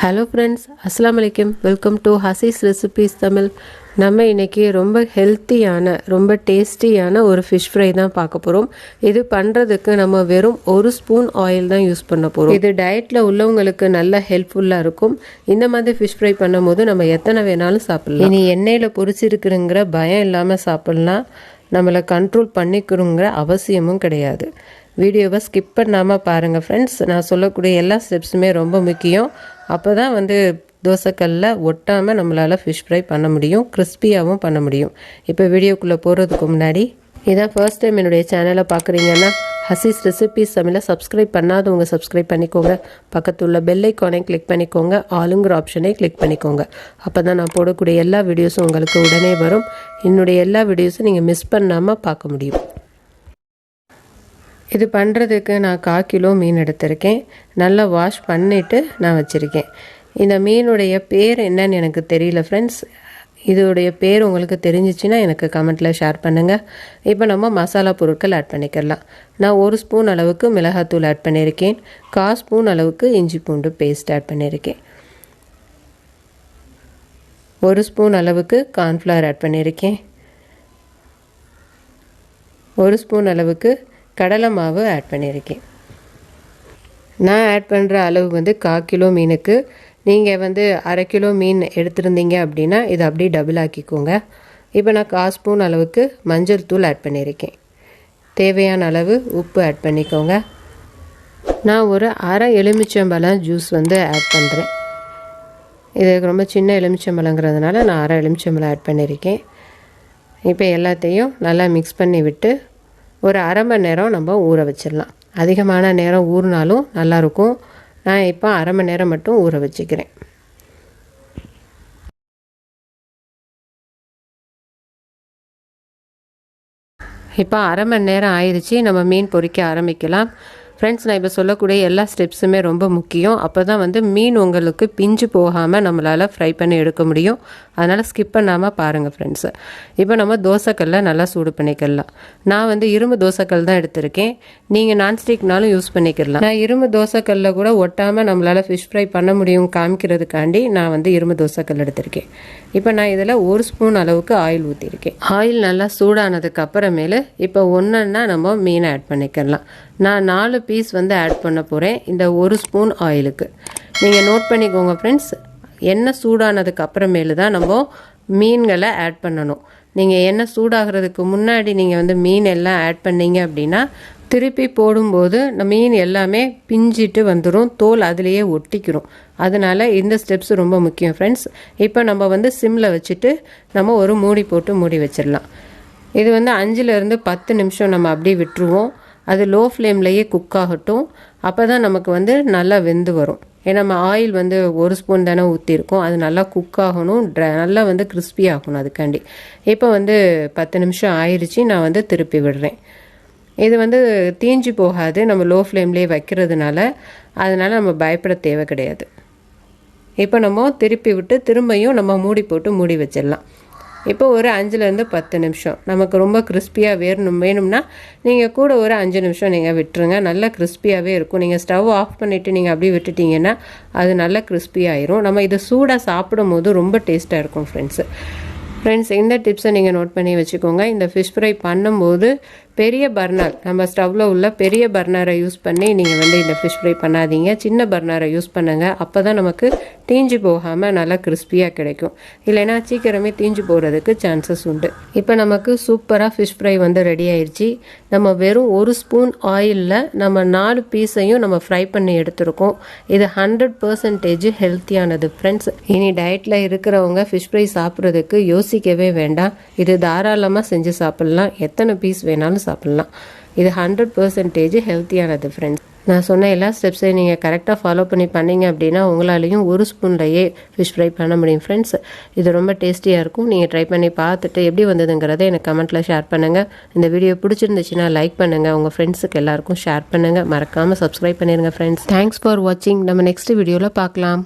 Hello friends, அஸ்ஸலாமு அலைக்கும். Welcome to ஹசீஸ் ரெசிபீஸ் தமிழ். நம்ம இன்றைக்கி ரொம்ப ஹெல்த்தியான ரொம்ப டேஸ்டியான ஒரு ஃபிஷ் ஃப்ரை தான் பார்க்க போகிறோம். இது பண்ணுறதுக்கு நம்ம வெறும் 1 ஸ்பூன் ஆயில் தான் யூஸ் பண்ண போகிறோம். இது டயட்டில் உள்ளவங்களுக்கு நல்ல ஹெல்ப்ஃபுல்லாக இருக்கும். இந்த மாதிரி ஃபிஷ் ஃப்ரை பண்ணும் போது நம்ம எத்தனை வேணாலும் சாப்பிட்லாம். இனி எண்ணெயில் பொரிச்சிருக்குங்கிற பயம் இல்லாமல் சாப்பிட்லாம். நம்மளை கண்ட்ரோல் பண்ணிக்கணுங்கிற அவசியமும் கிடையாது. வீடியோவை ஸ்கிப் பண்ணாமல் பாருங்கள் ஃப்ரெண்ட்ஸ். நான் சொல்லக்கூடிய எல்லா ஸ்டெப்ஸுமே ரொம்ப முக்கியம். அப்போ தான் தோசைக்கல்ல ஒட்டாமல் நம்மளால் ஃபிஷ் ஃப்ரை பண்ண முடியும், கிறிஸ்பியாகவும் பண்ண முடியும். இப்போ வீடியோக்குள்ளே போகிறதுக்கு முன்னாடி இதான் ஃபர்ஸ்ட் டைம் என்னுடைய சேனலை பார்க்குறீங்கன்னா ஹசீஸ் ரெசிபீஸ் தமிழை சப்ஸ்கிரைப் பண்ணாதவங்க சப்ஸ்கிரைப் பண்ணிக்கோங்க. பக்கத்தில் உள்ள பெல் ஐக்கானை கிளிக் பண்ணிக்கோங்க. ஆளுங்கிற ஆப்ஷனை கிளிக் பண்ணிக்கோங்க. அப்போ தான் நான் போடக்கூடிய எல்லா வீடியோஸும் உங்களுக்கு உடனே வரும். என்னுடைய எல்லா வீடியோஸும் நீங்கள் மிஸ் பண்ணாமல் பார்க்க முடியும். இது பண்ணுறதுக்கு நான் 1/4 கிலோ மீன் எடுத்திருக்கேன். நல்லா வாஷ் பண்ணிவிட்டு நான் வச்சுருக்கேன். இந்த மீனுடைய பேர் என்னன்னு எனக்கு தெரியல ஃப்ரெண்ட்ஸ். இதோடைய பேர் உங்களுக்கு தெரிஞ்சிச்சுன்னா எனக்கு கமெண்ட்டில் ஷேர் பண்ணுங்கள். இப்போ நம்ம மசாலா பொருட்கள் ஆட் பண்ணிக்கலாம். நான் 1 ஸ்பூன் அளவுக்கு மிளகாத்தூள் ஆட் பண்ணியிருக்கேன். 1/4 ஸ்பூன் அளவுக்கு இஞ்சி பூண்டு பேஸ்ட் ஆட் பண்ணியிருக்கேன். 1 ஸ்பூன் அளவுக்கு கார்ன்ஃப்ளவர் ஆட் பண்ணியிருக்கேன். 1 ஸ்பூன் அளவுக்கு கடலை மாவு ஆட் பண்ணியிருக்கேன். நான் ஆட் பண்ணுற அளவு 1/4 கிலோ மீனுக்கு. நீங்கள் 1/2 கிலோ மீன் எடுத்துருந்தீங்க அப்படின்னா இதை அப்படியே டபுள் ஆக்கிக்கோங்க. இப்போ நான் 1/4 ஸ்பூன் அளவுக்கு மஞ்சள் தூள் ஆட் பண்ணியிருக்கேன். தேவையான அளவு உப்பு ஆட் பண்ணிக்கோங்க. நான் ஒரு அரை எலுமிச்சம்பழம் ஜூஸ் ஆட் பண்ணுறேன். இது ரொம்ப சின்ன எலுமிச்சம்பழங்கிறதுனால நான் அரை எலுமிச்சம்பழம் ஆட் பண்ணியிருக்கேன். இப்போ எல்லாத்தையும் நல்லா மிக்ஸ் பண்ணி விட்டு ஒரு அரை மணி நேரம் நம்ம ஊற வச்சிடலாம். அதிகமான நேரம் ஊறினாலும் நல்லாயிருக்கும். நான் இப்போ அரை மணி நேரம் மட்டும் ஊற வச்சுக்கிறேன். இப்போ அரை மணி நேரம் ஆயிடுச்சு. நம்ம மீன் பொரிக்க ஆரம்பிக்கலாம். ஃப்ரெண்ட்ஸ், நான் இப்போ சொல்லக்கூடிய எல்லா ஸ்டெப்ஸுமே ரொம்ப முக்கியம். அப்போ தான் மீன் உங்களுக்கு பிஞ்சு போகாமல் நம்மளால் ஃப்ரை பண்ணி எடுக்க முடியும். அதனால் ஸ்கிப் பண்ணாமல் பாருங்கள் ஃப்ரெண்ட்ஸு. இப்போ நம்ம தோசைக்கல்லை நல்லா சூடு பண்ணிக்கலாம். நான் இரும்பு தோசைக்கல் தான் எடுத்திருக்கேன். நீங்கள் நான்ஸ்டிக்னாலும் யூஸ் பண்ணிக்கலாம். நான் இரும்பு தோசைக்கல்ல கூட ஒட்டாமல் நம்மளால் ஃபிஷ் ஃப்ரை பண்ண முடியும் காமிக்கிறதுக்காண்டி நான் இரும்பு தோசைக்கல் எடுத்திருக்கேன். இப்போ நான் இதில் 1 ஸ்பூன் அளவுக்கு ஆயில் ஊற்றிருக்கேன். ஆயில் நல்லா சூடானதுக்கு அப்புறமேலு இப்போ ஒன்றா நம்ம மீனை ஆட் பண்ணிக்கலாம். நான் 4 பீஸ் ஆட் பண்ண போகிறேன் இந்த 1 ஸ்பூன் ஆயிலுக்கு. நீங்கள் நோட் பண்ணிக்கோங்க ஃப்ரெண்ட்ஸ். எண்ணெய் சூடானதுக்கு அப்புறமேலு தான் நம்ம மீன்களை ஆட் பண்ணணும். நீங்கள் எண்ணெய் சூடாகிறதுக்கு முன்னாடி நீங்கள் மீன் எல்லாம் ஆட் பண்ணீங்க அப்படின்னா திருப்பி போடும்போது மீன் எல்லாமே பிஞ்சிட்டு வந்துடும், தோல் அதிலேயே ஒட்டிக்கிறோம். அதனால் இந்த ஸ்டெப்ஸ் ரொம்ப முக்கியம் ஃப்ரெண்ட்ஸ். இப்போ நம்ம சிம்மில் வச்சுட்டு நம்ம ஒரு மூடி போட்டு மூடி வச்சிடலாம். இது 5லேருந்து 10 நிமிஷம் நம்ம அப்படியே விட்டுருவோம். அது லோ ஃப்ளேம்லேயே குக் ஆகட்டும். அப்போ தான் நமக்கு நல்லா வெந்து வரும். ஏன்னா நம்ம ஆயில் 1 ஸ்பூன் தானே ஊற்றிருக்கோம். அது நல்லா குக் ஆகணும், நல்லா கிறிஸ்பி ஆகணும். அதுக்காண்டி இப்போ 10 நிமிஷம் ஆயிடுச்சு. நான் திருப்பி விடுறேன். இது தீஞ்சு போகாது நம்ம லோ ஃப்ளேம்லேயே வைக்கிறதுனால. அதனால் நம்ம பயப்பட தேவை கிடையாது. இப்போ நம்ம திருப்பி விட்டு திரும்பியும் நம்ம மூடி போட்டு மூடி வச்சிடலாம். இப்போ ஒரு 5லேருந்து 10 நிமிஷம் நமக்கு ரொம்ப கிறிஸ்பியாக வேணும்னா நீங்கள் கூட ஒரு 5 நிமிஷம் நீங்கள் விட்டுருங்க. நல்லா கிறிஸ்பியாகவே இருக்கும். நீங்கள் ஸ்டவ் ஆஃப் பண்ணிவிட்டு நீங்கள் அப்படியே விட்டுட்டிங்கன்னா அது நல்லா கிறிஸ்பியாகிரும். நம்ம இதை சூடாக சாப்பிடும் போது ரொம்ப டேஸ்ட்டாக இருக்கும் ஃப்ரெண்ட்ஸ். இந்த டிப்ஸை நீங்கள் நோட் பண்ணி வச்சுக்கோங்க. இந்த ஃபிஷ் ஃப்ரை பண்ணும்போது பெரிய பர்னர், நம்ம ஸ்டவ்வில் உள்ள பெரிய பர்னரை யூஸ் பண்ணி நீங்கள் இந்த ஃபிஷ் ஃப்ரை பண்ணாதீங்க. சின்ன பர்னரை யூஸ் பண்ணுங்கள். அப்போ தான் நமக்கு தீஞ்சு போகாமல் நல்லா கிறிஸ்பியாக கிடைக்கும். இல்லைன்னா சீக்கிரமே தீஞ்சு போகிறதுக்கு சான்சஸ் உண்டு. இப்போ நமக்கு சூப்பராக ஃபிஷ் ஃப்ரை ரெடி ஆயிடுச்சு. நம்ம வெறும் 1 ஸ்பூன் ஆயிலில் நம்ம 4 பீஸையும் நம்ம ஃப்ரை பண்ணி எடுத்துருக்கோம். இது 100% ஹெல்த்தியானது ஃப்ரெண்ட்ஸ். இனி டயட்டில் இருக்கிறவங்க ஃபிஷ் ஃப்ரை சாப்பிட்றதுக்கு யோசிக்கவே வேண்டாம். இது தாராளமாக செஞ்சு சாப்பிட்லாம். எத்தனை பீஸ் வேணாலும் சாப்பிட்லாம். இது 100% ஹெல்த்தியானது ஃப்ரெண்ட்ஸ். நான் சொன்ன எல்லா ஸ்டெப்ஸையும் நீங்கள் கரெக்டாக ஃபாலோ பண்ணீங்க அப்படின்னா உங்களாலையும் 1 ஸ்பூன்லையே ஃபிஷ் ஃப்ரை பண்ண முடியும் ஃப்ரெண்ட்ஸ். இது ரொம்ப டேஸ்டியாக இருக்கும். நீங்கள் ட்ரை பண்ணி பார்த்துட்டு எப்படி வந்ததுங்கிறத எனக்கு கமெண்ட்டில் ஷேர் பண்ணுங்கள். இந்த வீடியோ பிடிச்சிருந்துச்சுன்னா லைக் பண்ணுங்கள். உங்கள் ஃப்ரெண்ட்ஸுக்கு எல்லாருக்கும் ஷேர் பண்ணுங்கள். மறக்காமல் சப்ஸ்கிரைப் பண்ணிடுங்க ஃப்ரெண்ட்ஸ். தேங்க்ஸ் ஃபார் வாட்சிங். நம்ம நெக்ஸ்ட் வீடியோவில் பார்க்கலாம்.